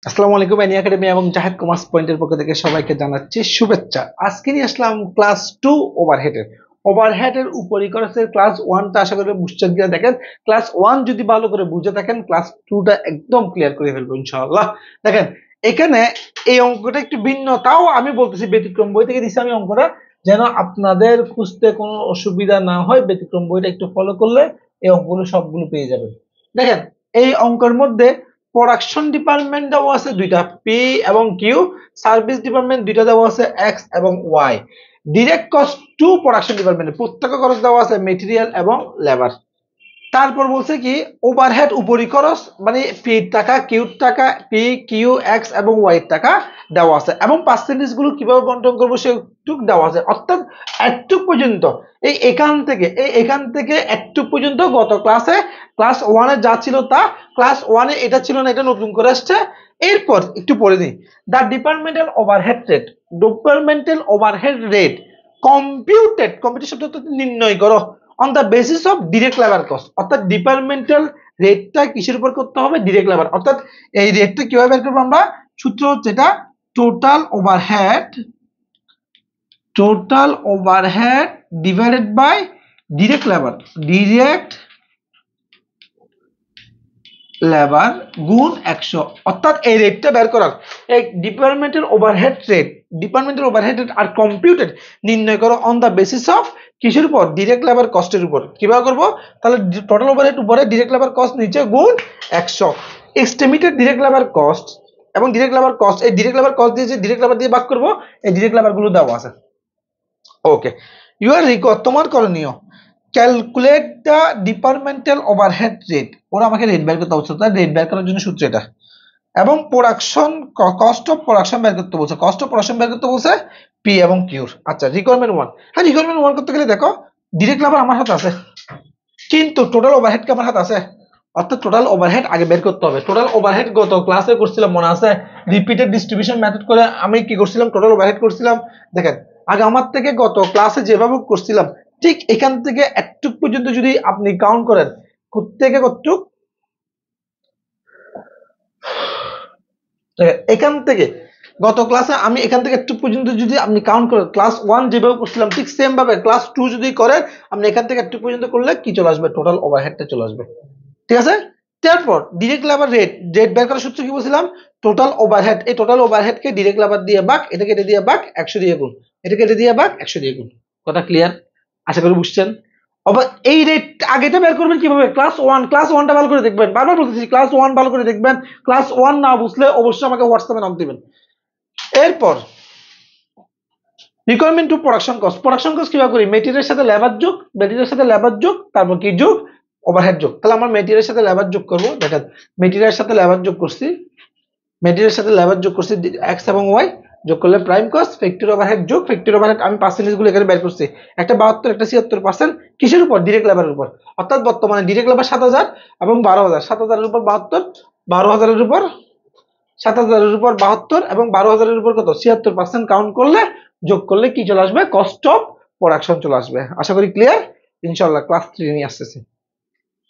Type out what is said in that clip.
আসসালামু আলাইকুম any academy এবং জাহেদ কমার্স পয়েন্টের পক্ষ থেকে সবাইকে জানাচ্ছি শুভেচ্ছা। আজকে নিয়ে আসলাম ক্লাস 2 ওভারহেডের উপরই করেছে ক্লাস 1টা আশা করি বুঝতে গিয়ে দেখেন। ক্লাস 1 যদি ভালো করে বুঝে থাকেন ক্লাস 2টা একদম ক্লিয়ার করে ফেলবো ইনশাআল্লাহ। দেখেন এখানে এই অঙ্কটা একটু ভিন্ন, তাও আমি বলতেছি ব্যতিক্রম বই থেকে দিছি আমি অঙ্কটা, যেন আপনাদের খুঁজতে কোনো অসুবিধা না হয়। ব্যতিক্রম বইটা একটু ফলো করলে এই অঙ্কগুলো সবগুলো পেয়ে যাবেন। দেখেন এই অঙ্কের মধ্যে প্রোডাকশন ডিপার্টমেন্ট দেওয়া আছে দুইটা, পি এবং কিউ। সার্ভিস ডিপার্টমেন্ট দুইটা দেওয়া আছে, এক্স এবং Y. Direct cost to production ডিপার্টমেন্টে প্রত্যেক খরচ দেওয়া আছে মেটেরিয়াল এবং লেবার। তারপর বলছে কি ওভারহেড উপরি খরচ মানে পি টাকা, কিউ টাকা, পি কিউ এক্স এবং ওয়াই টাকা দেওয়া আছে এবং পার্সেন্টেজ গুলো কিভাবে বন্টন করবো সেটুক দেওয়া আছে। অর্থাৎ এটুক পর্যন্ত এখান থেকে এটুক পর্যন্ত গত ক্লাস 1 এ যা ছিল তা, ক্লাস 1 এ এটা ছিল না, এটা নতুন করে আসছে। এরপর একটু পড়ে নিই। The departmental overhead rate computed শব্দটা নির্ণয় করো on the basis of direct labour cost. অর্থাৎ ডিপার্টমেন্টাল রেটটা কিসের উপর করতে হবে? Direct labour. অর্থাৎ এই রেটটা কিভাবে বের করবো আমরা? সূত্র হচ্ছে এটা total overhead divided by direct labour গুণ 100। অর্থাৎ এই রেটটা বের করার এই ডিপার্টমেন্টাল ওভারহেড রেট আর কম্পিউটেড নির্ণয় করো অন দা বেসিস অফ কিসের উপর? ডিরেক্ট লেবার কস্টের উপর। কিভাবে করবো? তাহলে টোটাল ওভারহেড উপরে ডিরেক্ট লেবার কস্ট নিচে গুণ 100। এস্টিমেটেড ডিরেক্ট লেবার কস্ট এবং ডিরেক্ট লেবার কস্ট, এই ডিরেক্ট লেবার কস্ট দিয়ে যে ডিরেক্ট লেবার দিয়ে ভাগ করবো, এই ডিরেক্ট লেবার গুলো দেওয়া আছে। ওকে, ইউ আর রিকোয়ার্ড, তোমার করণীয় calculate the departmental overhead rate. ওরা আমাকে রেট বের করতে বলছে, তাই রেট বের করার জন্য সূত্র এটা। এবং প্রোডাকশন কস্ট অফ প্রোডাকশন বের করতে বলছে, পি এবং কিউর। আচ্ছা, রিকোয়ারমেন্ট 1। হ্যাঁ, রিকোয়ারমেন্ট 1 করতে গেলে দেখো ডিরেক্ট লেবার আমার হাতে আছে, কিন্তু টোটাল ওভারহেড কি আমার হাতে আছে? অর্থাৎ টোটাল ওভারহেড আগে বের করতে হবে। টোটাল ওভারহেড গত ক্লাসে করছিলাম, মনে আছে? রিপিটেড ডিস্ট্রিবিউশন মেথড করে আমি কি করছিলাম? টোটাল ওভারহেড করছিলাম। দেখেন আগে আমার থেকে গত ক্লাসে যেভাবে করছিলাম ঠিক এখান থেকে একটুক পর্যন্ত যদি আপনি কাউন্ট করেন, থেকে কতটুক, এখান থেকে গত ক্লাসে আমি এখান থেকে একটু পর্যন্ত যদি আপনি কাউন্ট করেন, ক্লাস 1 যেভাবে করছিলাম ঠিক সেম ভাবে ক্লাস 2 যদি করেন, আপনি এখান থেকে একটু পর্যন্ত করলে কি চলে আসবে? টোটাল ওভারহেডটা চলে আসবে। ঠিক আছে? তারপর ডিরেক্ট লেবার রেট বের করার সূত্র কি বলছিলাম? টোটাল ওভারহেড, এই টোটাল ওভারহেড কে ডিরেক্ট লেবার দিয়ে ভাগ, এটাকে এটা দিয়ে ভাগ 100 দিয়ে গুণ, এটাকে এটা দিয়ে ভাগ 100 দিয়ে গুণ। কথা ক্লিয়ার? আশা করি বুঝছেন। আবার এই রেট আগেটা বের করবেন কিভাবে? ক্লাস 1টা ভালো করে দেখবেন, বারবার বলতেছি ক্লাস 1 ভালো করে দেখবেন। ক্লাস 1 না বুঝলে অবশ্যই আমাকে হোয়াটসঅ্যাপে নক দিবেন। এরপর রিকোয়ারমেন্ট টু প্রোডাকশন কস্ট কিভাবে করি? মেটেরিয়ালের সাথে লেবার যোগ, তারপর কি যোগ? ওভারহেড যোগ। তাহলে আমার মেটেরিয়ালের সাথে লেবার যোগ করব। দেখেন মেটেরিয়ালের সাথে লেবার যোগ করছি এক্স এবং ওয়াই, যোগ করলে প্রাইম কস্ট, ফ্যাক্টরি ওভারহেড আমি পার্সেন্টেজ গুলো এখানে বের করছি। একটা 72, একটা 76%। কিসের উপর? ডিরেক্ট লেবারের উপর। অর্থাৎ বর্তমানে ডিরেক্ট লেবার 7000 এবং 12000। 7000 এর উপর 72, 12000 এর উপর 7000 এর উপর 72 এবং 12000 এর উপর কত? 76% কাউন্ট করলে যোগ করলে কি চলে আসবে? কস্ট অফ প্রোডাকশন চলে আসবে। আশা করি ক্লিয়ার। ইনশাআল্লাহ ক্লাস 3 নিয়ে আসতেছি।